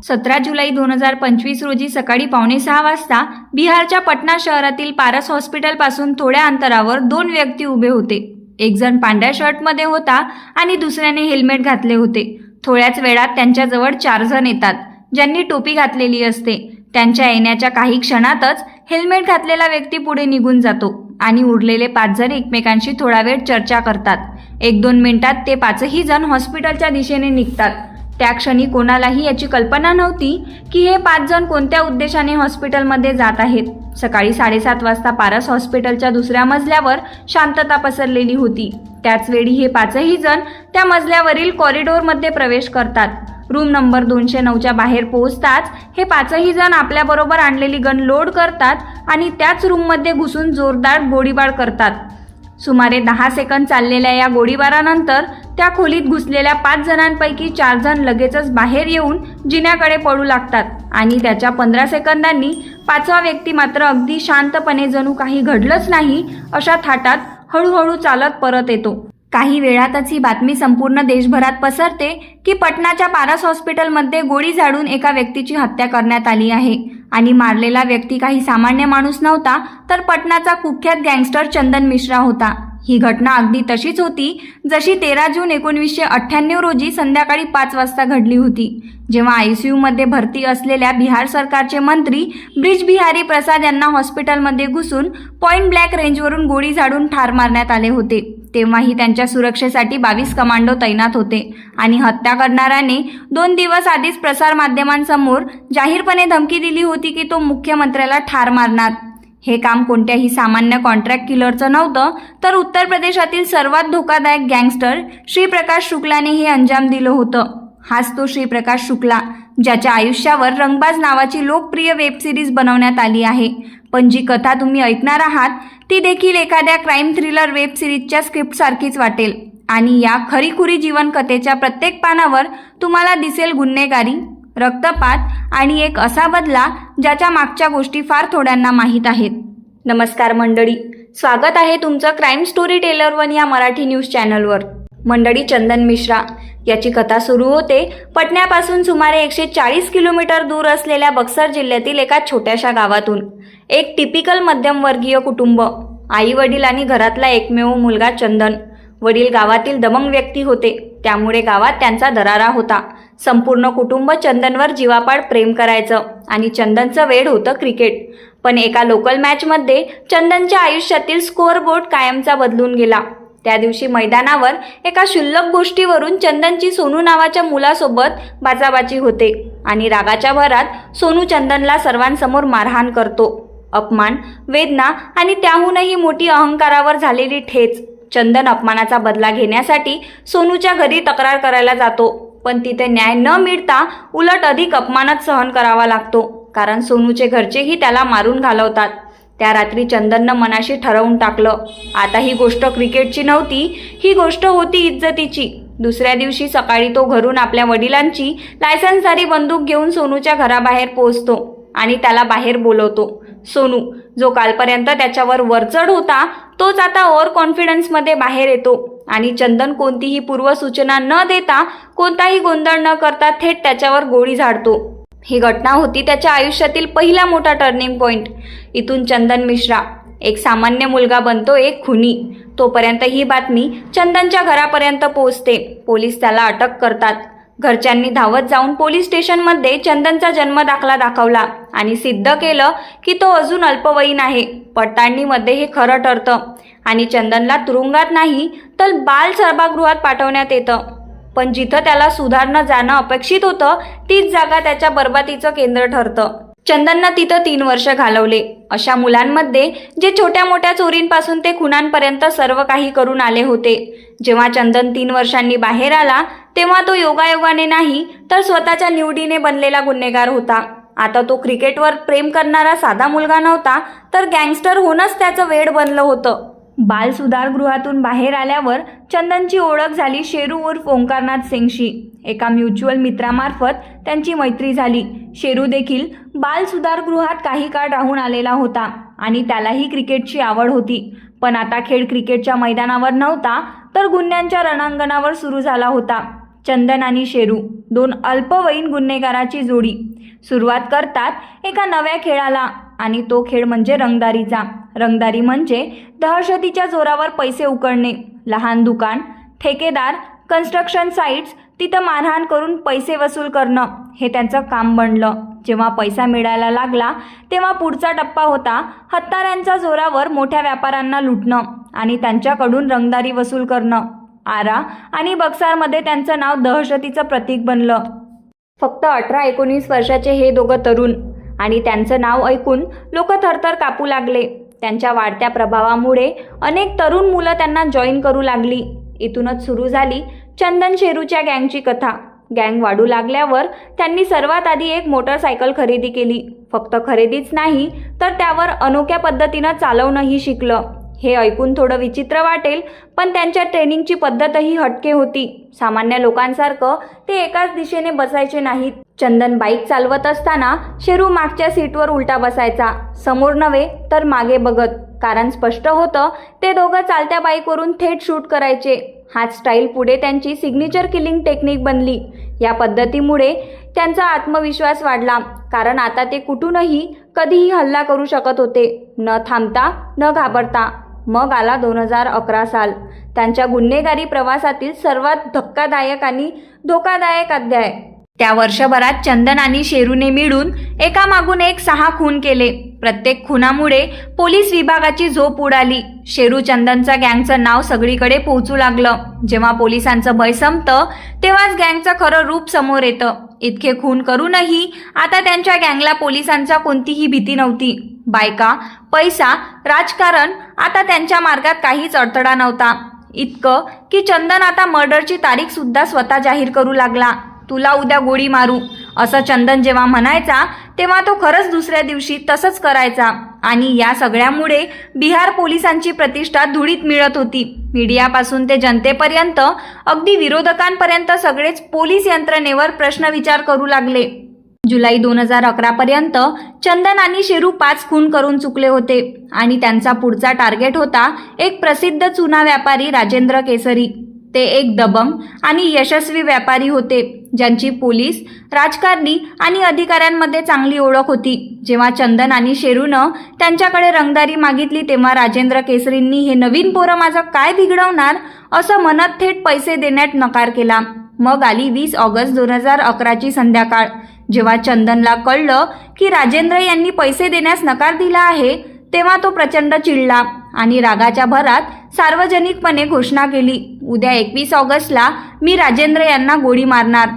17 जुलै 2025 रोजी सकाळी 5:45 वाजता बिहारच्या पटना शहरातील पारस हॉस्पिटलपासून थोड्या अंतरावर दोन व्यक्ती उभे होते. एक जण पांढऱ्या शर्टमध्ये होता आणि दुसऱ्याने हेल्मेट घातले होते. थोड्याच वेळात त्यांच्याजवळ 4 जण येतात, ज्यांनी टोपी घातलेली असते. त्यांच्या येण्याच्या काही क्षणातच हेल्मेट घातलेला व्यक्ती पुढे निघून जातो आणि उरलेले 5 जण एकमेकांशी थोडा वेळ चर्चा करतात. 1-2 मिनिटात ते 5ही जण हॉस्पिटलच्या दिशेने निघतात. त्या क्षणी कोणालाही याची कल्पना नव्हती की हे 5 जण कोणत्या उद्देशाने हॉस्पिटलमध्ये जात आहेत. सकाळी 7:30 वाजता पारस हॉस्पिटलच्या दुसऱ्या मजल्यावर शांतता पसरलेली होती. त्याच वेळी हे 5ही जण त्या मजल्यावरील कॉरिडॉरमध्ये प्रवेश करतात. रूम नंबर 209च्या बाहेर पोहोचताच हे 5ही जण आपल्याबरोबर आणलेली गन लोड करतात आणि त्याच रूममध्ये घुसून जोरदार गोळीबार करतात. सुमारे 10 सेकंद चाललेल्या या गोळीबारानंतर त्या खोलीत घुसलेल्या 5 जणांपैकी 4 जण लगेचच बाहेर येऊन जिन्याकडे पळू लागतात आणि त्याच्या 15 सेकंदांनी 5वा व्यक्ती मात्र अगदी शांतपणे जणू काही घडलंच नाही अशा थाटात हळूहळू चालत परत येतो. काही वेळातच ही बातमी संपूर्ण देशभरात पसरते की पटनाच्या पारस हॉस्पिटलमध्ये गोळी झाडून एका व्यक्तीची हत्या करण्यात आली आहे आणि मारलेला व्यक्ती काही सामान्य माणूस नव्हता, तर पटनाचा कुख्यात गँगस्टर चंदन मिश्रा होता. ही घटना अगदी तशीच होती जशी 13 जून 1998 रोजी संध्याकाळी 5 वाजता घडली होती, जेव्हा ICUमध्ये भरती असलेल्या बिहार सरकारचे मंत्री ब्रिज बिहारी प्रसाद यांना हॉस्पिटलमध्ये घुसून पॉइंट ब्लॅक रेंजवरून गोळी झाडून ठार मारण्यात आले होते. तेव्हाही त्यांच्या सुरक्षेसाठी 22 कमांडो तैनात होते आणि हत्या करणाऱ्याने 2 दिवस आधीच प्रसारमाध्यमांसमोर जाहीरपणे धमकी दिली होती की तो मुख्यमंत्र्याला ठार मारणार. हे काम कोणत्याही सामान्य कॉन्ट्रॅक्ट किलरचं नव्हतं, तर उत्तर प्रदेशातील सर्वात धोकादायक गँगस्टर श्रीप्रकाश शुक्लाने हे अंजाम दिलं होतं. हाच तो श्रीप्रकाश शुक्ला ज्याच्या आयुष्यावर रंगबाज नावाची लोकप्रिय वेब सिरीज बनवण्यात आली आहे. पण जी कथा तुम्ही ऐकणार आहात ती देखील एखाद्या क्राईम थ्रिलर वेब सिरीजच्या स्क्रिप्टसारखीच वाटेल. आणि या खरीखुरी जीवन कथेच्या प्रत्येक पानावर तुम्हाला दिसेल गुन्हेगारी, रक्तपात आणि एक असा बदला ज्याच्या मागच्या गोष्टी फार थोड्यांना माहीत आहेत. नमस्कार मंडळी, स्वागत आहे तुमचं क्राईम स्टोरी टेलर 1 या मराठी न्यूज चॅनलवर. मंडळी, चंदन मिश्रा याची कथा सुरू होते पटण्यापासून सुमारे 140 किलोमीटर दूर असलेल्या बक्सर जिल्ह्यातील एका छोट्याशा गावातून. एक टिपिकल मध्यमवर्गीय कुटुंब, आई वडील आणि घरातला एकमेव मुलगा चंदन. वडील गावातील दबंग व्यक्ती होते, त्यामुळे गावात त्यांचा दरारा होता. संपूर्ण कुटुंब चंदनवर जीवापाड प्रेम करायचं आणि चंदनचं वेड होतं क्रिकेट. पण एका लोकल मॅचमध्ये चंदनच्या आयुष्यातील स्कोअरबोर्ड कायमचा बदलून गेला. त्या दिवशी मैदानावर एका क्षुल्लक गोष्टीवरून चंदनची सोनू नावाच्या मुलासोबत बाचाबाची होते आणि रागाच्या भरात सोनू चंदनला सर्वांसमोर मारहाण करतो. अपमान, वेदना आणि त्याहूनही मोठी अहंकारावर झालेली ठेच. चंदन अपमानाचा बदला घेण्यासाठी सोनूच्या घरी तक्रार करायला जातो, पण तिथे न्याय न मिळता उलट अधिक अपमानच सहन करावा लागतो, कारण सोनूचे घरचेही त्याला मारून घालवतात. त्या रात्री चंदननं मनाशी ठरवून टाकलं, आता ही गोष्ट क्रिकेटची नव्हती, ही गोष्ट होती इज्जतीची. दुसऱ्या दिवशी सकाळी तो घरून आपल्या वडिलांची लायसन्सधारी बंदूक घेऊन सोनूच्या घराबाहेर पोहोचतो आणि त्याला बाहेर बोलवतो. सोनू, जो कालपर्यंत त्याच्यावर वरचढ होता, तोच आता ओव्हर कॉन्फिडन्समध्ये बाहेर येतो आणि चंदन कोणतीही पूर्वसूचना न देता, कोणताही गोंधळ न करता थेट त्याच्यावर गोळी झाडतो. ही घटना होती त्याच्या आयुष्यातील पहिला मोठा टर्निंग पॉइंट. इथून चंदन मिश्रा एक सामान्य मुलगा बनतो एक खुनी. तोपर्यंत ही बातमी चंदनच्या घरापर्यंत पोहोचते. पोलीस त्याला अटक करतात. घरच्यांनी धावत जाऊन पोलीस स्टेशनमध्ये चंदनचा जन्मदाखला दाखवला आणि सिद्ध केलं की तो अजून अल्पवयीन आहे. पडताळणीमध्ये हे खरं ठरतं आणि चंदनला तुरुंगात नाही तर बाल सभागृहात पाठवण्यात येतं. पण जिथं त्याला सुधारणं जाणं अपेक्षित होतं, तीच जागा त्याच्या बरबादीचं केंद्र ठरतं. चंदननं तिथं 3 वर्ष घालवले. अशा मुलांमध्ये जे छोट्या मोठ्या चोरींपासून ते खुनांपर्यंत सर्व काही करून आले होते. जेव्हा चंदन 3 वर्षांनी बाहेर आला, तेव्हा तो योगायोगाने नाही तर स्वतःच्या निवडीने बनलेला गुन्हेगार होता. आता तो क्रिकेटवर प्रेम करणारा साधा मुलगा नव्हता, तर गँगस्टर होणंच त्याचं वेड बनलं होतं. बाल सुधारगृहातून बाहेर आल्यावर चंदनची ओळख झाली शेरू उर्फ ओंकारनाथ सिंगशी. एका म्युच्युअल मित्रामार्फत त्यांची मैत्री झाली. शेरू देखील बाल सुधारगृहात काही काळ राहून आलेला होता आणि त्यालाही क्रिकेटची आवड होती. पण आता खेळ क्रिकेटच्या मैदानावर नव्हता, तर गुन्ह्यांच्या रणांगणावर सुरू झाला होता. चंदन आणि शेरू, दोन अल्पवयीन गुन्हेगाराची जोडी सुरुवात करतात एका नव्या खेळाला, आणि तो खेळ म्हणजे रंगदारीचा. रंगदारी म्हणजे दहशतीच्या जोरावर पैसे उकळणे. लहान दुकान, ठेकेदार, कन्स्ट्रक्शन साइट्स, तिथं मारहाण करून पैसे वसूल करणं हे त्यांचं काम बनलं. जेव्हा पैसा मिळायला लागला तेव्हा पुढचा टप्पा होता हत्यारांच्या जोरावर मोठ्या व्यापाऱ्यांना लुटणं आणि त्यांच्याकडून रंगदारी वसूल करणं. आरा आणि बक्सारमध्ये त्यांचं नाव दहशतीचं प्रतीक बनलं. फक्त 18-19 वर्षाचे हे दोघं तरुण, आणि त्यांचं नाव ऐकून लोक थरथर कापू लागले. त्यांच्या वाढत्या प्रभावामुळे अनेक तरुण मुलं त्यांना जॉईन करू लागली. इथूनच सुरू झाली चंदन शेरूच्या गँगची कथा. गँग वाढू लागल्यावर त्यांनी सर्वात आधी एक मोटरसायकल खरेदी केली. फक्त खरेदीच नाही तर त्यावर अनोख्या पद्धतीनं चालवणंही शिकलं. हे ऐकून थोडं विचित्र वाटेल, पण त्यांच्या ट्रेनिंगची पद्धतही हटके होती. सामान्य लोकांसारखं ते एकाच दिशेने बसायचे नाहीत. चंदन बाईक चालवत असताना शेरू मागच्या सीटवर उलटा बसायचा, समोर नव्हे तर मागे बघत. कारण स्पष्ट होतं, ते दोघं चालत्या बाईकवरून थेट शूट करायचे. हाच स्टाईल पुढे त्यांची सिग्नेचर किलिंग टेक्निक बनली. या पद्धतीमुळे त्यांचा आत्मविश्वास वाढला, कारण आता ते कुठूनही कधीही हल्ला करू शकत होते, न थांबता न घाबरता. मग आला 2011 साल, त्यांच्या गुन्हेगारी प्रवासातील सर्वात धक्कादायक आणि धोकादायक अध्याय. त्या वर्षभरात चंदन आणि शेरूने मिळून एकामागून एक 6 खून केले. प्रत्येक खुनामुळे पोलीस विभागाची झोप उडाली. शेरू चंदनचा गँगचं नाव सगळीकडे पोहोचू लागलं. जेव्हा पोलिसांचं भय संपतं तेव्हाच गँगचं खरं रूप समोर येतं. इतके खून करूनही आता त्यांच्या गँगला पोलिसांचा कोणतीही भीती नव्हती. बायका, पैसा, राजकारण, आता त्यांच्या मार्गात काहीच अडथळा नव्हता. इतकं की चंदन आता मर्डरची तारीख सुद्धा स्वतः जाहीर करू लागला. तुला उद्या गोळी मारू, असं चंदन जेव्हा म्हणायचा तेव्हा तो खरंच दुसऱ्या दिवशी तसंच करायचा. आणि या सगळ्यामुळे बिहार पोलिसांची प्रतिष्ठा धुळीत मिळत होती. मीडियापासून ते जनतेपर्यंत, अगदी विरोधकांपर्यंत सगळेच पोलीस यंत्रणेवर प्रश्न विचार करू लागले. जुलै 2011 पर्यंत चंदन आणि शेरू 5 खून करून चुकले होते, आणि त्यांचा पुढचा टार्गेट होता एक प्रसिद्ध चुना व्यापारी राजेंद्र केसरी. ते एक दबंग आणि यशस्वी व्यापारी होते, ज्यांची पोलीस, राजकारणी आणि अधिकाऱ्यांमध्ये चांगली ओळख होती. जेव्हा चंदन आणि शेरूनं त्यांच्याकडे रंगदारी मागितली तेव्हा राजेंद्र केसरींनी हे नवीन पोरं माझं काय बिघडवणार असं म्हणत थेट पैसे देण्यात नकार केला. मग आली 20 ऑगस्ट 2011ची संध्याकाळ. जेव्हा चंदनला कळलं की राजेंद्र यांनी पैसे देण्यास नकार दिला आहे तेव्हा तो प्रचंड चिडला आणि रागाच्या भरात सार्वजनिकपणे घोषणा केली, उद्या 21 ऑगस्टला मी राजेंद्र यांना गोळी मारणार.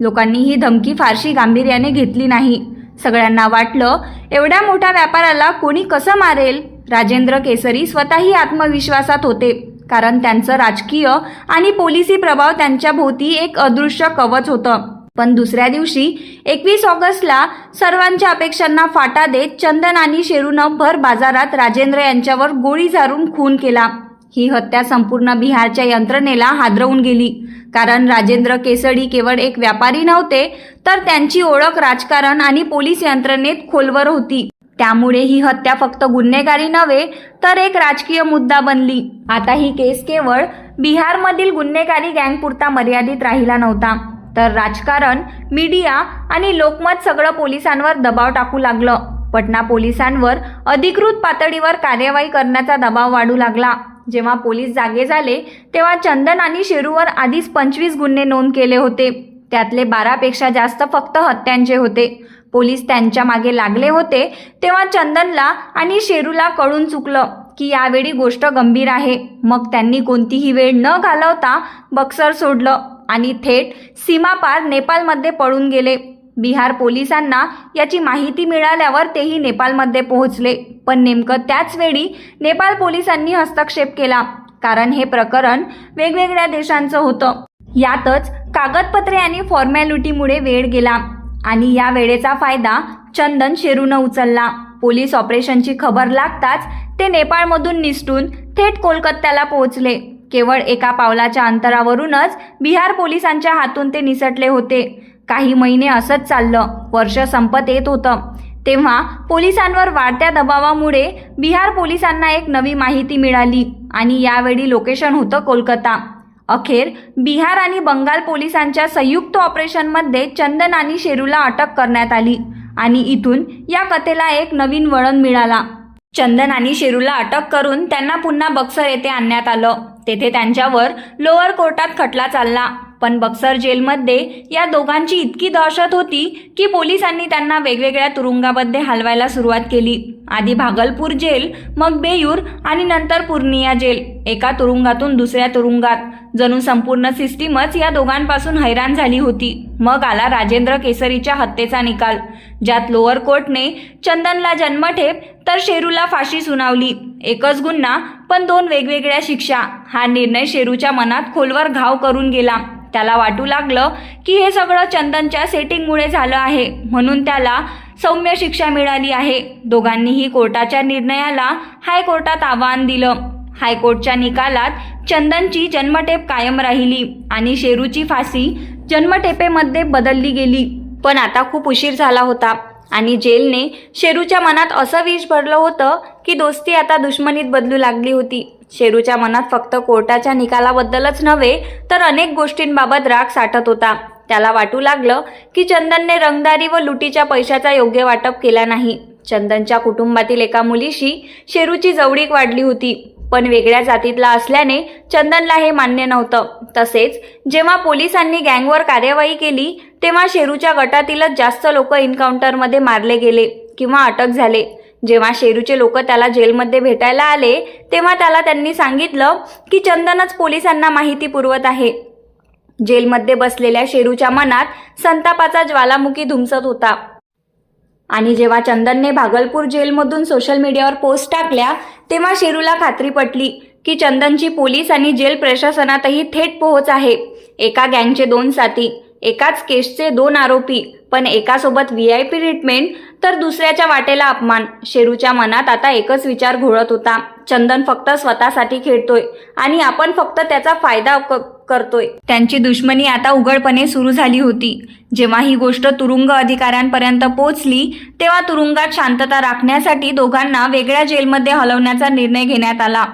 लोकांनी ही धमकी फारशी गांभीर्याने घेतली नाही. सगळ्यांना वाटलं एवढ्या मोठ्या व्यापाराला कोणी कसं मारेल. राजेंद्र केसरी स्वतःही आत्मविश्वासात होते, कारण त्यांचं राजकीय आणि पोलिसी प्रभाव त्यांच्या भोवती एक अदृश्य कवच होतं. पण दुसऱ्या दिवशी 21 ऑगस्टला सर्वांच्या अपेक्षांना फाटा देत चंदन आणि शेरूनं भर बाजारात राजेंद्र यांच्यावर गोळी झाडून खून केला. ही हत्या संपूर्ण बिहारच्या यंत्रणेला हादरवून गेली, कारण राजेंद्र केसरी केवळ एक व्यापारी नव्हते, तर त्यांची ओळख राजकारण आणि पोलीस यंत्रणेत खोलवर होती. त्यामुळे ही हत्या फक्त गुन्हेगारी नव्हे तर एक राजकीय मुद्दा बनली. आता ही केस केवळ बिहारमधील गुन्हेगारी गँगपुरता मर्यादित राहिला नव्हता, तर राजकारण, मीडिया आणि लोकमत सगळं पोलिसांवर दबाव टाकू लागलं. पटना पोलिसांवर अधिकृत पातळीवर कार्यवाही करण्याचा दबाव वाढू लागला. जेव्हा पोलीस जागे झाले तेव्हा चंदन आणि शेरूवर आधीच 25 गुन्हे नोंद केले होते. त्यातले 12पेक्षा जास्त फक्त हत्यांचे होते. पोलीस त्यांच्या मागे लागले होते तेव्हा चंदनला आणि शेरूला कळून चुकलं की यावेळी गोष्ट गंभीर आहे. मग त्यांनी कोणतीही वेळ न घालवता बक्सर सोडलं आणि थेट सीमापार नेपाळमध्ये पळून गेले. बिहार पोलिसांना याची माहिती मिळाल्यावर तेही नेपाळमध्ये पोहोचले. पण नेमकं त्याच वेळी नेपाळ पोलिसांनी हस्तक्षेप केला, कारण हे प्रकरण वेगवेगळ्या देशांचं होतं. यातच कागदपत्रे आणि फॉर्मॅलिटीमुळे वेळ गेला, आणि या वेळेचा फायदा चंदन शेरूनं उचलला. पोलीस ऑपरेशनची खबर लागताच ते नेपाळमधून निसटून थेट कोलकात्याला पोहोचले. केवळ एका पावलाच्या अंतरावरूनच बिहार पोलिसांच्या हातून ते निसटले होते. काही महिने असंच चाललं. वर्ष संपत येत होतं तेव्हा पोलिसांवर वाढत्या दबावामुळे बिहार पोलिसांना एक नवी माहिती मिळाली, आणि यावेळी लोकेशन होतं कोलकाता. अखेर बिहार आणि बंगाल पोलिसांच्या संयुक्त ऑपरेशनमध्ये चंदन आणि शेरूला अटक करण्यात आली आणि इथून या कथेला एक नवीन वळण मिळाला। चंदन आणि शेरूला अटक करून त्यांना पुन्हा बक्सर येथे आणण्यात आलं। तेथे त्यांच्यावर लोअर कोर्टात खटला चालला, पण बक्सर जेलमध्ये या दोघांची इतकी दहशत होती की पोलिसांनी त्यांना वेगवेगळ्या तुरुंगामध्ये हलवायला सुरुवात केली। आधी भागलपूर जेल, मग बेयूर आणि नंतर पूर्णिया जेल। एका तुरुंगातून दुसऱ्या तुरुंगात जणू संपूर्ण सिस्टीमच या दोघांपासून हैराण झाली होती। मग आला राजेंद्र केसरीच्या हत्येचा निकाल, ज्यात लोअर कोर्टने चंदनला जन्मठेप तर शेरूला फाशी सुनावली। एकच गुन्हा पण दोन वेगवेगळ्या शिक्षा। हा निर्णय शेरूच्या मनात खोलवर घाव करून गेला। त्याला वाटू लागलं की हे सगळं चंदनच्या सेटिंगमुळे झालं आहे, म्हणून त्याला सौम्य शिक्षा मिळाली आहे। दोघांनीही कोर्टाच्या निर्णयाला हायकोर्टात आव्हान दिलं। हायकोर्टच्या निकालात चंदनची जन्मठेप कायम राहिली आणि शेरूची फाशी जन्मठेपेमध्ये बदलली गेली। पण आता खूप उशीर झाला होता आणि जेलने शेरूच्या मनात असं विष भरलं होतं की दोस्ती आता दुश्मनीत बदलू लागली होती। शेरूच्या मनात फक्त कोर्टाच्या निकालाबद्दलच नव्हे तर अनेक गोष्टींबाबत राग साठत होता। त्याला वाटू लागलं की चंदनने रंगदारी व लुटीच्या पैशाचा योग्य वाटप केला नाही। चंदनच्या कुटुंबातील एका मुलीशी शेरूची जवळीक वाढली होती, पण वेगळ्या जातीतला असल्याने चंदनला हे मान्य नव्हतं। तसेच जेव्हा पोलिसांनी गँगवर कार्यवाही केली तेव्हा शेरूच्या गटातीलच जास्त लोक एन्काउंटरमध्ये मारले गेले किंवा अटक झाले। जेव्हा शेरूचे लोक त्याला जेलमध्ये भेटायला आले तेव्हा त्याला त्यांनी सांगितलं की चंदनच पोलिसांना माहिती पुरवत आहे। जेलमध्ये बसलेल्या शेरूच्या मनात संतापाचा ज्वालामुखी धुमसत होता आणि जेव्हा चंदनने भागलपूर जेलमधून सोशल मीडियावर पोस्ट टाकल्या तेव्हा शेरूला खात्री पटली की चंदनची पोलीस आणि जेल प्रशासनातही थेट पोहोच आहे। एका गँगचे 2 साथी, एकाच केसचे 2 आरोपी, पण एकासोबत VIP ट्रीटमेंट तर दुसऱ्याच्या वाटेला अपमान। शेरूच्या मनात आता एकच विचार घोळत होता, चंदन फक्त स्वतःसाठी खेळतोय आणि आपण फक्त त्याचा फायदा करतोय। त्यांची दुश्मनी आता उघडपणे सुरू झाली होती। जेव्हा ही गोष्ट तुरुंग अधिकाऱ्यांपर्यंत पोहोचली तेव्हा तुरुंगात शांतता राखण्यासाठी दोघांना वेगळ्या जेलमध्ये हलवण्याचा निर्णय घेण्यात आला।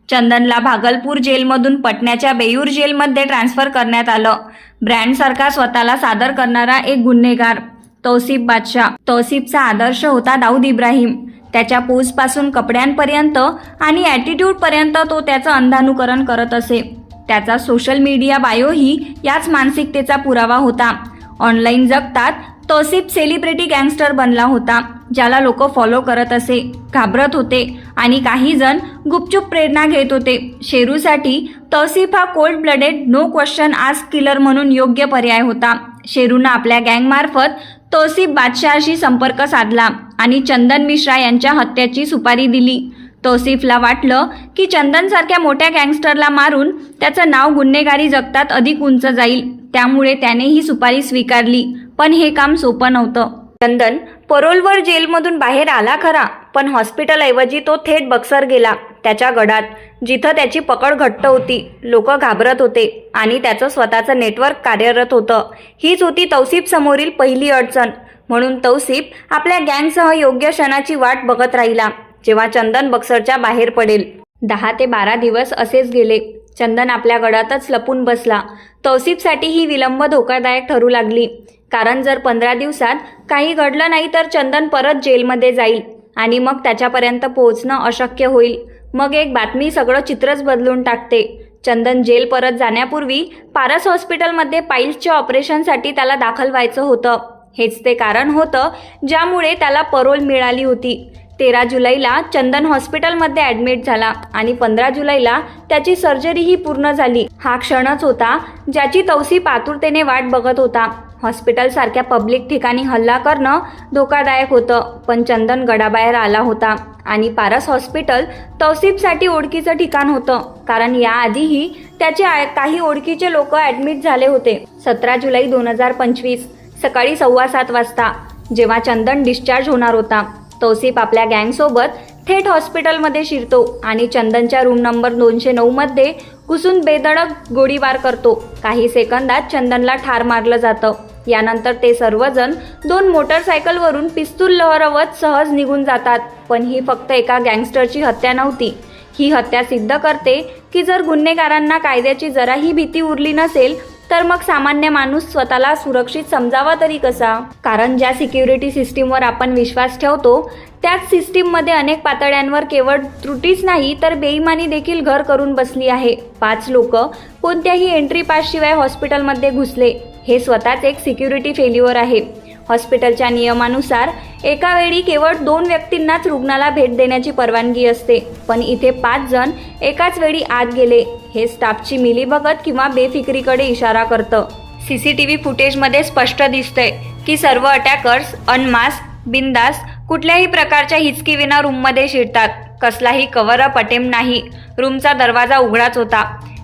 चंदनला भागलपूर जेलमधून पटण्याच्या बेयूर जेलमध्ये ट्रान्सफर करण्यात आलं। ब्रँडसारखा स्वतःला सादर करणारा एक गुन्हेगार तौसिफ बादशाह। तौसिफचा आदर्श होता दाऊद इब्राहिम। त्याच्या पोजपासून कपड्यांपर्यंत आणि ॲटिट्यूडपर्यंत तो त्याचं अंधानुकरण करत असे। त्याचा सोशल मीडिया बायोही याच मानसिकतेचा पुरावा होता। ऑनलाईन जगतात तौसिफ सेलिब्रिटी गँगस्टर बनला होता, ज्याला लोक फॉलो करत असे, घाबरत होते आणि काही जण गुपचूप प्रेरणा घेत होते। शेरूसाठी तौसिफ हा cold blooded no question ask killer म्हणून योग्य पर्याय होता। शेरूनं आपल्या गँगमार्फत तौसिफ बादशाहशी संपर्क साधला आणि चंदन मिश्रा यांच्या हत्येची सुपारी दिली। तौसिफला वाटलं की चंदनसारख्या मोठ्या गँगस्टरला मारून त्याचं नाव गुन्हेगारी जगतात अधिक उंच जाईल, त्यामुळे त्याने ही सुपारी स्वीकारली। पण हे काम सोपं नव्हतं। चंदन परोलवर जेलमधून बाहेर आला खरा, पण हॉस्पिटलऐवजी तो थेट बक्सर गेला, त्याच्या गडात, जिथं त्याची पकड घट्ट होती। लोक घाबरत होते आणि त्याचं स्वतःचं नेटवर्क कार्यरत होतं। हीच होती तौसिफ समोरील पहिली अडचण। म्हणून तौसिफ आपल्या गँगसह योग्य क्षणाची वाट बघत राहिला, जेव्हा चंदन बक्सरच्या बाहेर पडेल। 10 ते 12 दिवस असेच गेले। चंदन आपल्या गडातच लपून बसला। तौसिफसाठी ही विलंब धोकादायक ठरू लागली, कारण जर 15 दिवसात काही घडलं नाही तर चंदन परत जेलमध्ये जाईल आणि मग त्याच्यापर्यंत पोहोचणं अशक्य होईल। मग एक बातमी सगळं चित्रच बदलून टाकते। चंदन जेल परत जाण्यापूर्वी पारस हॉस्पिटलमध्ये पाईल्सच्या ऑपरेशनसाठी त्याला दाखल व्हायचं होतं। हेच ते कारण होतं ज्यामुळे त्याला परोल मिळाली होती। 13 जुलैला चंदन हॉस्पिटलमध्ये ॲडमिट झाला आणि 15 जुलैला त्याची सर्जरीही पूर्ण झाली। हा क्षणच होता ज्याची तौसिफ आतुरतेने वाट बघत होता। हॉस्पिटलसारख्या पब्लिक ठिकाणी हल्ला करणं धोकादायक होतं, पण चंदन गडाबाहेर आला होता आणि पारस हॉस्पिटल तौसिफसाठी ओळखीचं ठिकाण होतं, कारण याआधीही त्याचे काही ओळखीचे लोक ॲडमिट झाले होते। 17 जुलै 2025 सकाळी 7:15 वाजता जेव्हा चंदन डिस्चार्ज होणार होता, तौसिफ आपल्या गँगसोबत थेट हॉस्पिटलमध्ये शिरतो आणि चंदनच्या रूम नंबर 209 मध्ये घुसून बेधडक गोळीबार करतो। काही सेकंदात चंदनला ठार मारलं जातं। यानंतर ते सर्वजण 2 मोटरसायकलवरून पिस्तूल लहरवत सहज निघून जातात। पण ही फक्त एका गँगस्टरची हत्या नव्हती, ही हत्या सिद्ध करते की जर गुन्हेगारांना कायद्याची जराही भीती उरली नसेल तर मग सामान्य माणूस स्वतःला सुरक्षित समजावा तरी कसा? कारण ज्या सिक्युरिटी सिस्टीमवर आपण विश्वास ठेवतो त्याच सिस्टीममध्ये अनेक पातळ्यांवर केवळ त्रुटीच नाही तर बेईमानी देखील घर करून बसली आहे. 5 लोक कोणत्याही एंट्री पासशिवाय हॉस्पिटलमध्ये घुसले. हे स्वतःच एक सिक्युरिटी फेल्युअर आहे. हॉस्पिटलच्या नियमानुसार एका वेळी केवळ 2 व्यक्तींनाच रुग्णाला भेट देण्याची परवानगी असते, पण इथे 5 जण एकाच वेळी आत गेले. हे स्टाफची मिलीभगत किंवा बेफिक्रीकडे इशारा करतं. सीसीटीव्ही फुटेजमध्ये स्पष्ट दिसतंय की सर्व अटॅकर्स अनमास्क, बिंदास, कुठल्याही प्रकारच्या हिचकीविना रूममध्ये शिरतात. कसलाही कव्हर अप अटेम्प्ट नाही. रूमचा दरवाजा उघडाच होता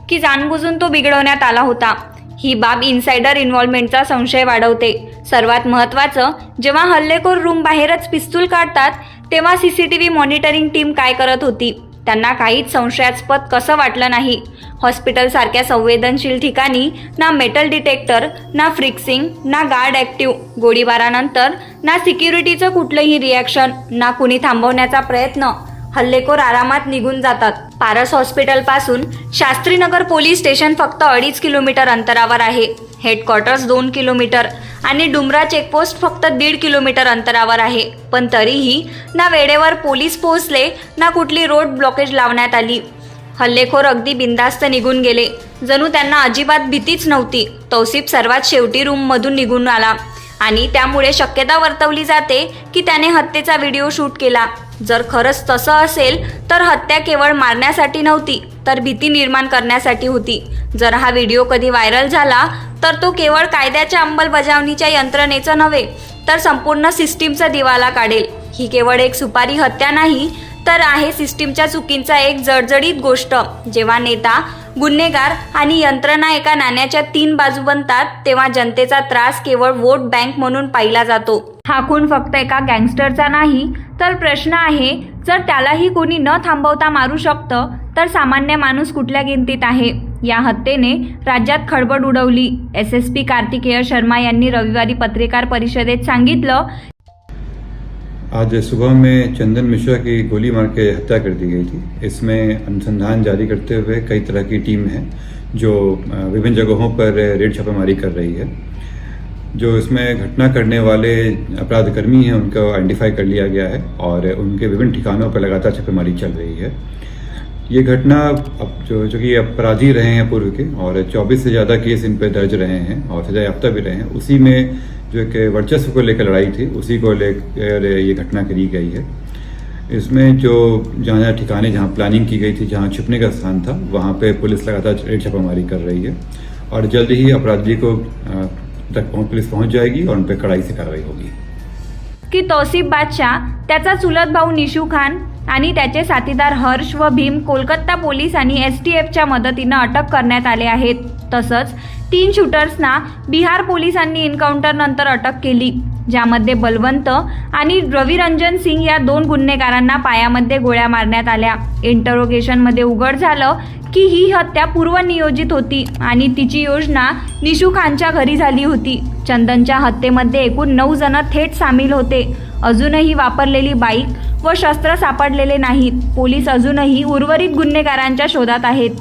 की जाणबुजून तो बिघडवण्यात आला होता. ही बाब इन्सायडर इन्व्हॉल्वमेंटचा संशय वाढवते. सर्वात महत्त्वाचं, जेव्हा हल्लेखोर रूम बाहेरच पिस्तूल काढतात तेव्हा सीसीटीव्ही मॉनिटरिंग टीम काय करत होती? त्यांना काहीच संशयास्पद कसं वाटलं नाही. हॉस्पिटलसारख्या संवेदनशील ठिकाणी ना मेटल डिटेक्टर, ना फ्रिक्सिंग, ना गार्ड ॲक्टिव्ह. गोळीबारानंतर ना सिक्युरिटीचं कुठलंही रिॲक्शन, ना कुणी थांबवण्याचा प्रयत्न. हल्लेखोर आरामात निघून जातात. पारस हॉस्पिटलपासून शास्त्रीनगर पोलीस स्टेशन फक्त 2.5 किलोमीटर अंतरावर आहे. हेडक्वार्टर्स 2 किलोमीटर आणि डुमरा चेकपोस्ट फक्त 1.5 किलोमीटर अंतरावर आहे. पण तरीही ना वेळेवर पोलीस पोहोचले ना कुठली रोड ब्लॉकेज लावण्यात आली. हल्लेखोर अगदी बिनधास्त निघून गेले, जणू त्यांना अजिबात भीतीच नव्हती. तौसिफ सर्वात शेवटी रूममधून निघून आला आणि त्यामुळे शक्यता वर्तवली जाते की त्याने हत्येचा व्हिडिओ शूट केला. जर खरंच तसं असेल तर हत्या केवळ मारण्यासाठी नव्हती तर भीती निर्माण करण्यासाठी होती. जर हा व्हिडिओ कधी व्हायरल झाला तर तो केवळ कायद्याच्या अंमलबजावणीच्या यंत्रणेचं नव्हे तर संपूर्ण सिस्टीमचा दिवाला काढेल. ही केवळ एक सुपारी हत्या नाही तर आहे सिस्टीमच्या चुकींचा एक जडजडीत गोष्ट. जेव्हा नेता, गुन्हेगार आणि यंत्रणा एका नाण्याच्या 3 बाजू बनतात तेव्हा जनतेचा त्रास केवळ वोट बँक म्हणून पाहिला जातो. हा खून फक्त एका गँगस्टरचा नाही तर प्रश्न आहे, जर त्यालाही कोणी न थांबवता मारू शकतं तर सामान्य माणूस कुठल्या गिनतीत आहे? या हत्येने राज्यात खळबळ उडवली. SSP कार्तिकेय शर्मा यांनी रविवारी पत्रकार परिषदेत सांगितलं, आज सुबह में चंदन मिश्रा की गोली मार के हत्या कर दी गई थी. इसमें अनुसंधान जारी करते हुए कई तरह की टीम है जो विभिन्न जगहों पर रेड छापेमारी कर रही है. जो इसमें घटना करने वाले अपराधकर्मी हैं उनको आइडेंटिफाई कर लिया गया है और उनके विभिन्न ठिकानों पर लगातार छापेमारी चल रही है. ये घटना अब जो कि अपराधी रहे हैं पूर्व के और 24 से ज़्यादा केस इन पर दर्ज रहे हैं और सजा याफ्ता भी रहे हैं. उसी में जो कि वर्चस्व को लेकर लड़ाई थी उसी को लेकर ये घटना करी गई है. इसमें जो जहाँ ठिकाने जहाँ प्लानिंग की गई थी, जहाँ छुपने का स्थान था, वहाँ पे पुलिस लगातार रेड छापामारी कर रही है और जल्द ही अपराधी को तक पुलिस पहुँच जाएगी और उन पर कड़ाई से कार्रवाई होगी. की तौसिफ बादशाह, त्याचा चुलत भाऊ निशू खान आणि त्याचे साथीदार हर्ष व भीम कोलकाता पोलीस आणि STFच्या मदतीनं अटक करण्यात आले आहेत. तसंच 3 शूटर्सना बिहार पोलिसांनी एन्काउंटर नंतर अटक केली, ज्यामध्ये बलवंत आणि रविरंजन सिंग या 2 गुन्हेगारांना पायामध्ये गोळ्या मारण्यात आल्या. इंटरोगेशनमध्ये उघड झालं की ही हत्या पूर्वनियोजित होती आणि तिची योजना निशू खानच्या घरी झाली होती. चंदनच्या हत्येमध्ये एकूण 9 जण थेट सामील होते. अजूनही वापरलेली बाईक व शस्त्र सापडलेले नाहीत. पोलीस अजूनही उर्वरित गुन्हेगारांच्या शोधात आहेत.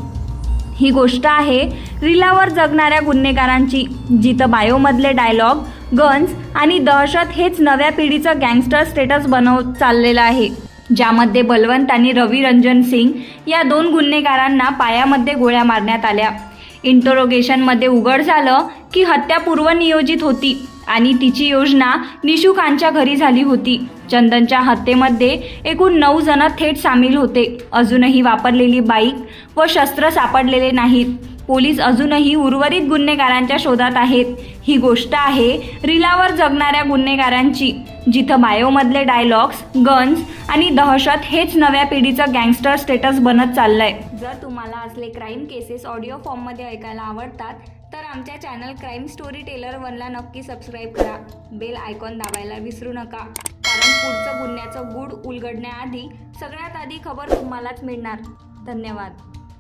ही गोष्ट आहे रीलावर जगणाऱ्या गुन्हेगारांची, जिथं बायोमधले डायलॉग, गन्स आणि दहशत हेच नव्या पिढीचं गँगस्टर स्टेटस बनवत चाललेलं आहे. ज्यामध्ये बलवंत आणि रविरंजन सिंग या 2 गुन्हेगारांना पायामध्ये गोळ्या मारण्यात आल्या. इंटरोगेशनमध्ये उघड झालं की हत्या पूर्वनियोजित होती आणि तिची योजना निशू खानच्या घरी झाली होती. चंदनच्या हत्येमध्ये एकूण 9 जण थेट सामील होते. अजूनही वापरलेली बाईक व शस्त्र सापडलेले नाहीत. पोलीस अजूनही उर्वरित गुन्हेगारांच्या शोधात आहेत. ही गोष्ट आहे रीलावर जगणाऱ्या गुन्हेगारांची, जिथं बायोमधले डायलॉग्स, गन्स आणि दहशत हेच नव्या पिढीचं गँगस्टर स्टेटस बनत चाललंय. जर तुम्हाला असले क्राईम केसेस ऑडिओ फॉर्ममध्ये ऐकायला आवडतात तर आमच्या चॅनल क्राईम स्टोरी टेलर 1ला नक्की सबस्क्राईब करा. बेल आयकॉन दाबायला विसरू नका, कारण पुढचं गुन्ह्याचं गूढ उलगडण्याआधी सगळ्यात आधी खबर तुम्हालाच मिळणार. धन्यवाद.